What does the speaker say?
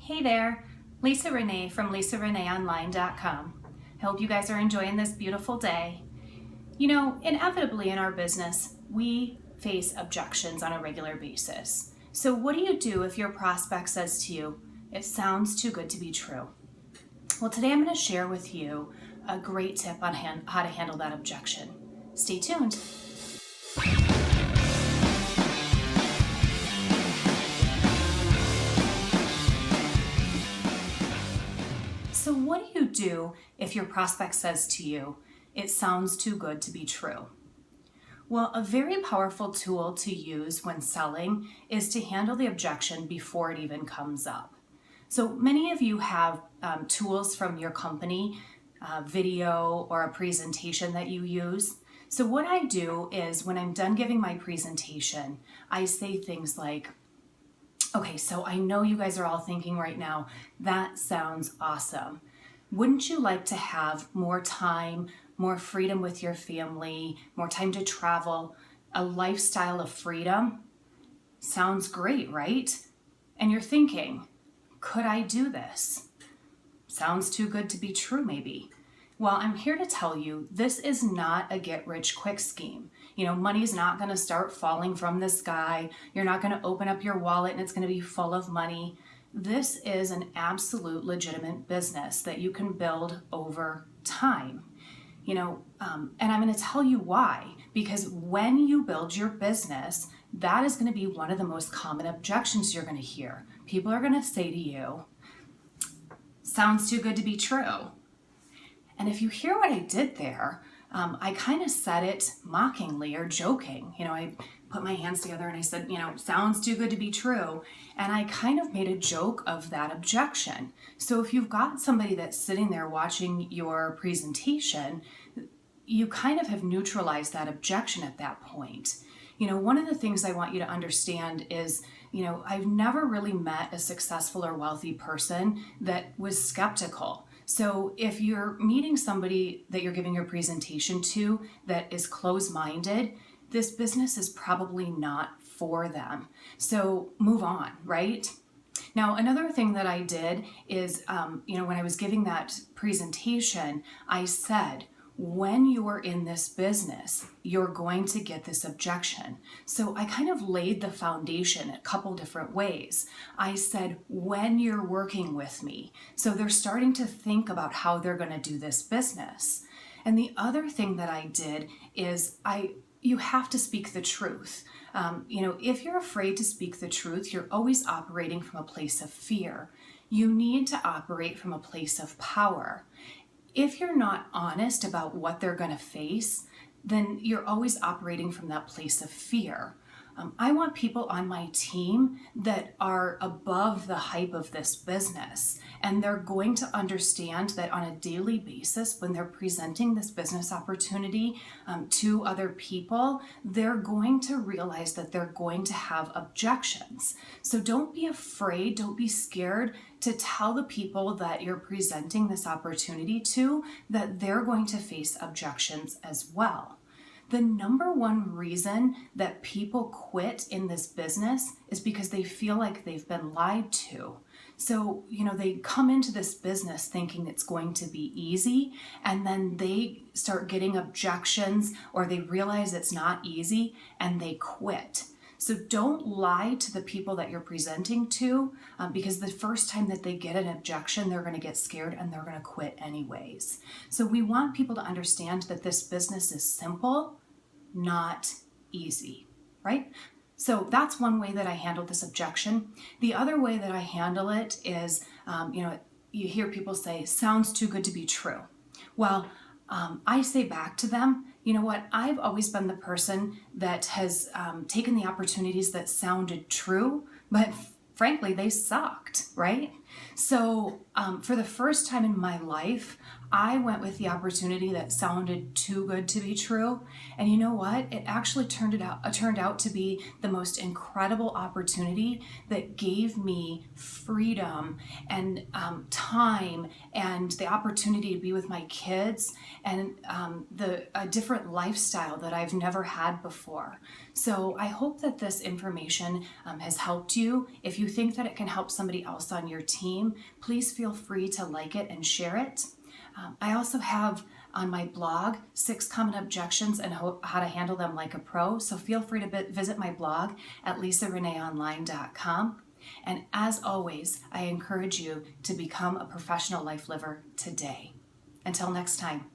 Hey there, Lisa Renee from LisaReneeOnline.com. I hope you guys are enjoying this beautiful day. You know, inevitably in our business, we face objections on a regular basis. So what do you do if your prospect says to you, "It sounds too good to be true"? Well, today I'm going to share with you a great tip on how to handle that objection. Stay tuned. So what do you do if your prospect says to you, "It sounds too good to be true"? Well, a very powerful tool to use when selling is to handle the objection before it even comes up. So many of you have tools from your company, video or a presentation that you use. So what I do is when I'm done giving my presentation, I say things like, "Okay, so I know you guys are all thinking right now, that sounds awesome. Wouldn't you like to have more time, more freedom with your family, more time to travel, a lifestyle of freedom? Sounds great, right?" And you're thinking, could I do this? Sounds too good to be true, maybe. Well, I'm here to tell you, this is not a get-rich-quick scheme. You know, money's not going to start falling from the sky. You're not going to open up your wallet and it's going to be full of money. This is an absolute legitimate business that you can build over time. You know, and I'm going to tell you why. Because when you build your business, that is going to be one of the most common objections you're going to hear. People are going to say to you, "Sounds too good to be true." And if you hear what I did there, I kind of said it mockingly or joking. You know, I put my hands together and I said, "Sounds too good to be true." And I kind of made a joke of that objection. So if you've got somebody that's sitting there watching your presentation, you kind of have neutralized that objection at that point. You know, one of the things I want you to understand is, I've never really met a successful or wealthy person that was skeptical. So if you're meeting somebody that you're giving your presentation to that is closed-minded, this business is probably not for them. So move on, right? Now, another thing that I did is, when I was giving that presentation, I said, when you are in this business, you're going to get this objection. So I kind of laid the foundation a couple different ways. I said, when you're working with me. So they're starting to think about how they're going to do this business. And the other thing that I did is you have to speak the truth. If you're afraid to speak the truth, you're always operating from a place of fear. You need to operate from a place of power. If you're not honest about what they're going to face, then you're always operating from that place of fear. I want people on my team that are above the hype of this business, and they're going to understand that on a daily basis, when they're presenting this business opportunity to other people, they're going to realize that they're going to have objections. So don't be afraid, don't be scared to tell the people that you're presenting this opportunity to that they're going to face objections as well. The number one reason that people quit in this business is because they feel like they've been lied to. So, they come into this business thinking it's going to be easy, and then they start getting objections or they realize it's not easy and they quit. So don't lie to the people that you're presenting to because the first time that they get an objection, they're going to get scared and they're going to quit anyways. So we want people to understand that this business is simple, not easy, right? So that's one way that I handled this objection. The other way that I handle it is, you hear people say, "Sounds too good to be true." Well, I say back to them, you know what? I've always been the person that has taken the opportunities that sounded true, but frankly, they sucked, right? So for the first time in my life, I went with the opportunity that sounded too good to be true. And you know what? It actually turned out to be the most incredible opportunity that gave me freedom and time and the opportunity to be with my kids and a different lifestyle that I've never had before. So I hope that this information has helped you. If you think that it can help somebody else else on your team, please feel free to like it and share it. I also have on my blog 6 common objections and how to handle them like a pro. So feel free to visit my blog at lisareneeonline.com. And as always, I encourage you to become a professional life liver today. Until next time.